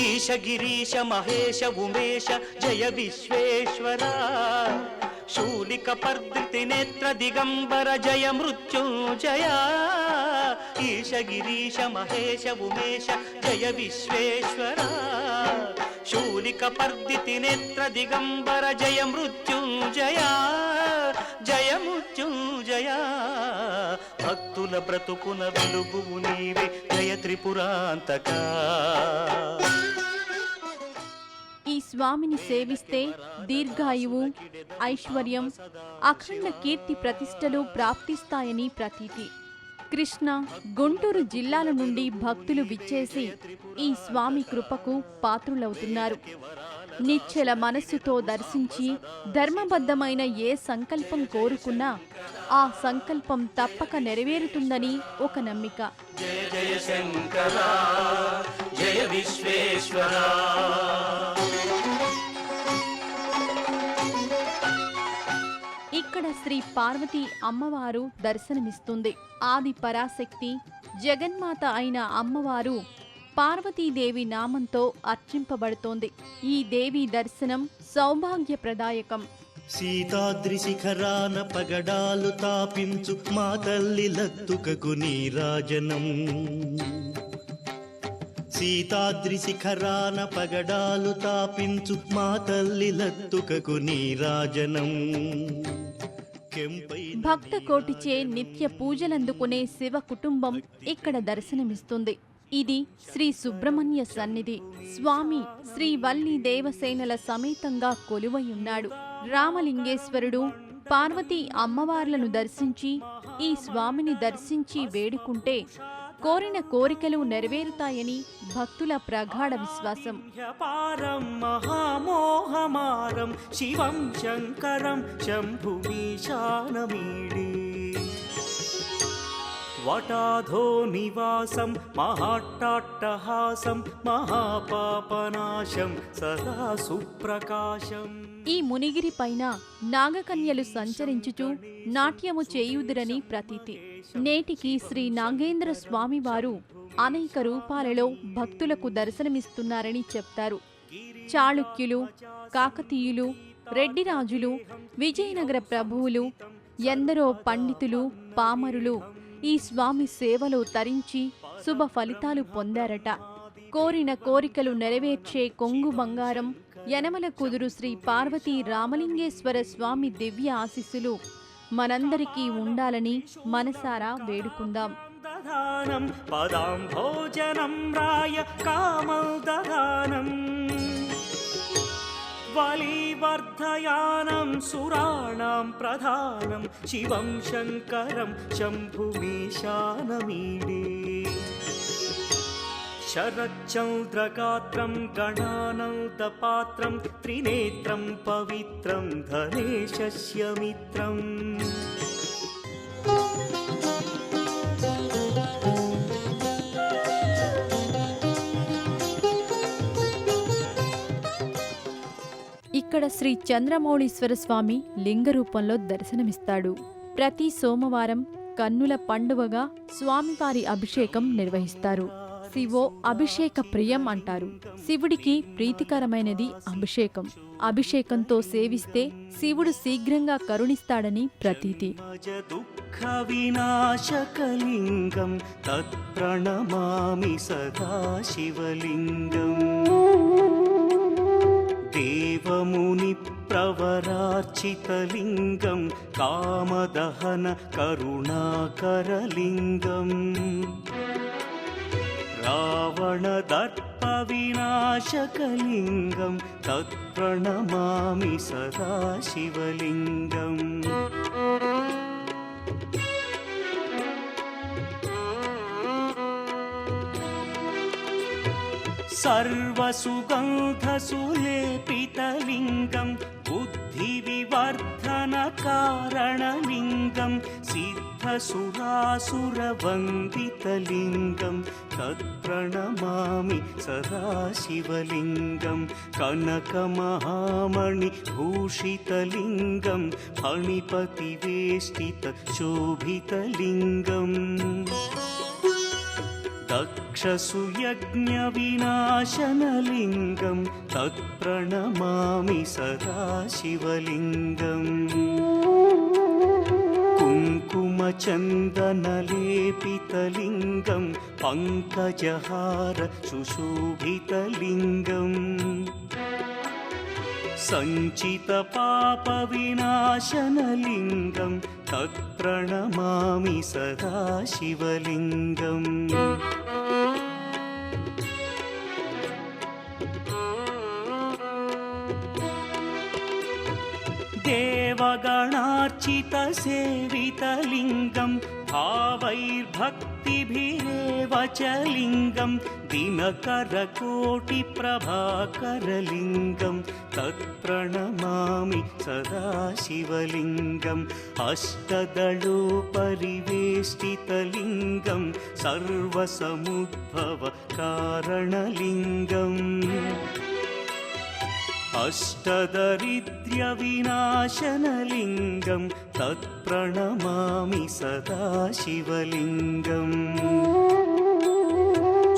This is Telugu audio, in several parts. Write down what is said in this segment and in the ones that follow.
ఈశ గిరీశ మహేశ ఉమేశ జయ విశ్వేశ్వరా శూలిక పర్ధృతి నేత్ర దిగంబర జయ మృత్యుంజయ ఈశ గిరీశ మహేశ ఉమేశ జయ విశ్వేశ్వరా శూలిక పర్ధృతి నేత్ర దిగంబర జయ మృత్యుంజయ జయ మృత్యుంజయ భక్తుల బ్రతుకున వెలుగువు నీవే జయ త్రిపురాంతకా. ఈ స్వామిని సేవిస్తే దీర్ఘాయువు, ఐశ్వర్యం, అఖండ కీర్తి ప్రతిష్టలు ప్రాప్తిస్తాయని ప్రతీతి. కృష్ణా, గుంటూరు జిల్లాల నుండి భక్తులు విచ్చేసి ఈ స్వామి కృపకు పాత్రులవుతున్నారు. నిశ్చల మనస్సుతో దర్శించి ధర్మబద్ధమైన ఏ సంకల్పం కోరుకున్నా ఆ సంకల్పం తప్పక నెరవేరుతుందని ఒక నమ్మిక. జయ జయ శంకర జయ విశ్వేశ్వర. ఇక్కడ శ్రీ పార్వతీ అమ్మవారు దర్శనమిస్తుంది. ఆది పరాశక్తి జగన్మాత అయిన అమ్మవారు పార్వతీదేవి నామంతో అర్చింపబడుతోంది. ఈ దేవి దర్శనం సౌభాగ్యప్రదాయకం. సీతాద్రి శిఖరాన పగడాలు తాపించు మా తల్లి లత్తుకకు నీరాజనం. సీతాద్రి శిఖరాన పగడాలు తాపించు మా తల్లి లత్తుకకు నీరాజనం. భక్త కోటిచే నిత్య పూజలందుకునే శివ కుటుంబం ఇక్కడ దర్శనమిస్తుంది. ఇది శ్రీ సుబ్రహ్మణ్య సన్నిధి. స్వామి శ్రీ వల్లి దేవసేనల సమేతంగా కొలువయున్నాడు. రామలింగేశ్వరుడు పార్వతీ అమ్మవార్లను దర్శించి ఈ స్వామిని దర్శించి వేడుకుంటే కోరిన కోరికలు నెరవేరుతాయని భక్తుల ప్రగాఢ విశ్వాసం. మహామోహమారం శివం శంకరం శంభుమీశానమీడే వటాధో నివాసం మహాట్టాట్టహాసం మహాపాపనాశం సదా సుప్రకాశం. ఈ మునిగిరి పైన నాగకన్యలు సంచరించుచు నాట్యము చేయుదురని ప్రతీతి. నేటికి శ్రీ నాగేంద్ర స్వామివారు అనేక రూపాలలో భక్తులకు దర్శనమిస్తున్నారని చెప్తారు. చాళుక్యులు, కాకతీయులు, రెడ్డిరాజులు, విజయనగర ప్రభువులు, ఎందరో పండితులు, పామరులు ఈ స్వామి సేవలో తరించి శుభ ఫలితాలు పొందారట. కోరిన కోరికలు నెరవేర్చే కొంగు బంగారం యనమల కుదురు శ్రీ పార్వతీ రామలింగేశ్వర స్వామి దివ్య ఆశీస్సులు మనందరికీ ఉండాలని మనసారా వేడుకుందాం. పదాం భోజనం రాయ కామౌదధానం వలీవర్ధయానం సురాణాం ప్రధానం శివం శంకరం శంభుమీశానమీడే శరచ్చంద్రగాత్రం గణానందపాత్రం త్రినేత్రం పవిత్రం ధనేశస్య మిత్రం. ఇక్కడ శ్రీ చంద్రమౌళీశ్వర స్వామి లింగ రూపంలో దర్శనమిస్తాడు. ప్రతి సోమవారం కన్నుల పండువగా స్వామివారి అభిషేకం నిర్వహిస్తారు. శివో అభిషేక ప్రియం అంటారు. శివుడికి ప్రీతికరమైనది అభిషేకం. అభిషేకంతో సేవిస్తే శివుడు శీఘ్రంగా కరుణిస్తాడని ప్రతీతి. దుఃఖ వినాశకలింగం తత్ప్రణమామి సదా శివలింగం. దేవముని ప్రవరార్చితలింగం కామదహన కరుణాకరలింగం. రావణదర్ప వినాశకలింగం తత్ప్రణమామి సదా శివలింగం. సర్వసుగంధసులేపితలింగం బుద్ధివివర్ధనకారణలింగం సిద్ధసురాసురవందితలింగం తత్ప్రణమామి సదా శివలింగం. కనకమహామణి భూషితలింగం ఫణిపతివేష్టిత శోభితలింగం. तक्षसुयज्ञविनाशनलिङ्गं तत्प्रणमामि सदा शिवलिङ्गम् कुङ्कुमचन्दनलेपितलिङ्गं पङ्कजहार सुशोभितलिङ्गम् सञ्चितपापविनाशनलिङ्गं तत्प्रणमामि सदा शिवलिङ्गम् देवगणार्चितसेवितलिङ्गं भावैर्भक्तिभिरेव च लिङ्गं दिनकरकोटिप्रभाकरलिङ्गं तत्प्रणमामि सदा शिवलिङ्गम् अष्टदलोपरिवेष्टितलिङ्गं सर्वसमुद्भवकारणलिङ्गम् अष्टदरिद्र्यविनाशनलिङ्गं तत्प्रणमामि सदा शिवलिङ्गम्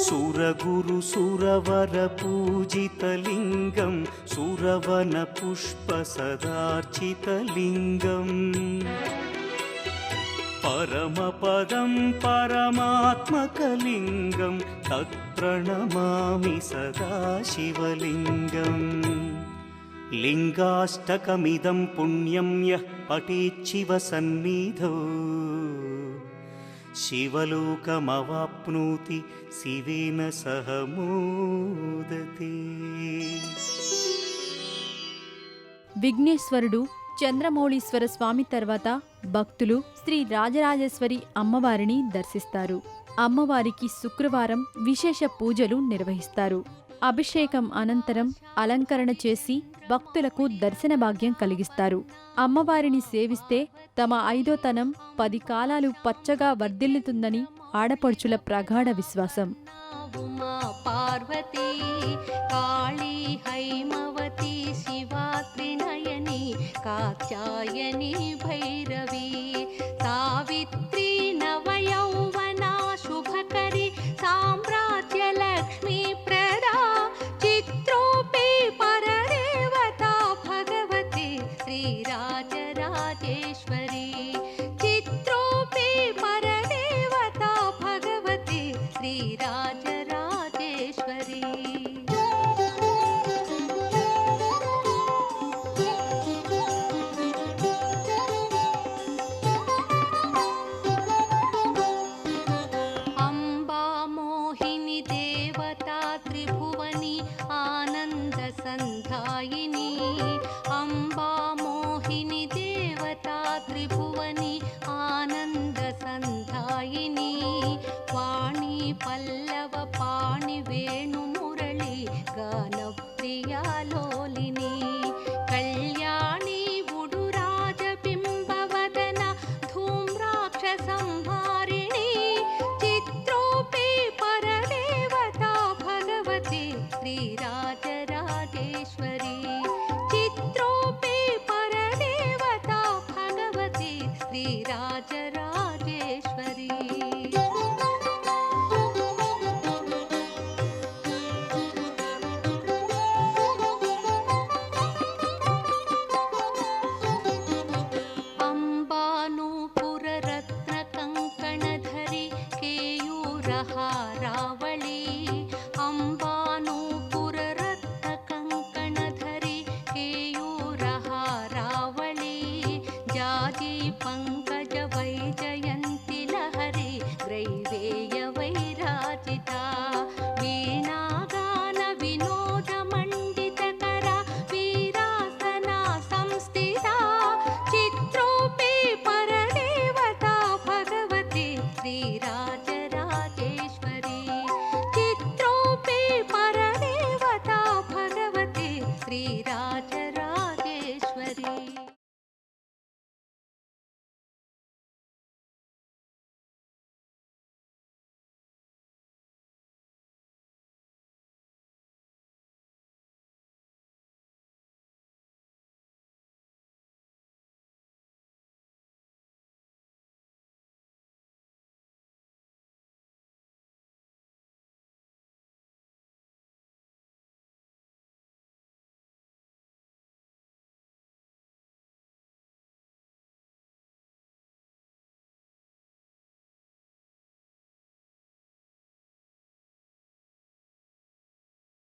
सुरगुरुसुरवरपूजितलिङ्गं सुरवनपुष्पसदार्चितलिङ्गम् परमपदं परमात्मकलिङ्गं तत्प्रणमामि सदा शिवलिङ्गम् लिङ्गाष्टकमिदं पुण्यं यः पठेच्छिवसन्निधौ शिवलोकमवाप्नोति शिवेन सह मोदते। విఘ్నేశ్వరుడు చంద్రమౌళీశ్వర స్వామి తర్వాత భక్తులు శ్రీ రాజరాజేశ్వరి అమ్మవారిని దర్శిస్తారు. అమ్మవారికి శుక్రవారం విశేష పూజలు నిర్వహిస్తారు. అభిషేకం అనంతరం అలంకరణ చేసి భక్తులకు దర్శన భాగ్యం కలిగిస్తారు. అమ్మవారిని సేవిస్తే తమ 5వ తనం 10 కాలాలు పచ్చగా వర్ధిల్లుతుందని ఆడపడుచుల ప్రగాఢ విశ్వాసం. ఉమా పార్వతీ కాళీ హైమవతి శివా త్రినయని కాత్యాయని భైరవి సావిత్రి నవయౌవనా శుభకరి సామ్రాజ్య లక్ష్మీ ప్రదా చిత్రూపీ పరదేవతా భగవతి శ్రీరాజరాజేశ్వరి చిత్రూపీ పరదేవతా భగవతి శ్రీరాజరాజేశ్వరి. అంబా మోహిని దేవతా త్రిభువని ఆనంద సంధాయిని అంబా మోహిని దేవతా త్రిభువని ఆనంద సంధాయిని వాణి పల్లవ పాణి వేణు మురళి గాన ప్రియాలోలిని కళ్యాణి బుడు రాజబింబవదన ధూమ్రాక్ష సంహారిణి చిత్రూపీ పరదేవతా భగవతి శ్రీరాజరాజేశ్వరి చిత్రూపీ పరదేవతా భగవతి శ్రీరాజరాజేశ్వరి. अंबानूपुर रत्न कंकणधरी केयूरहारावळि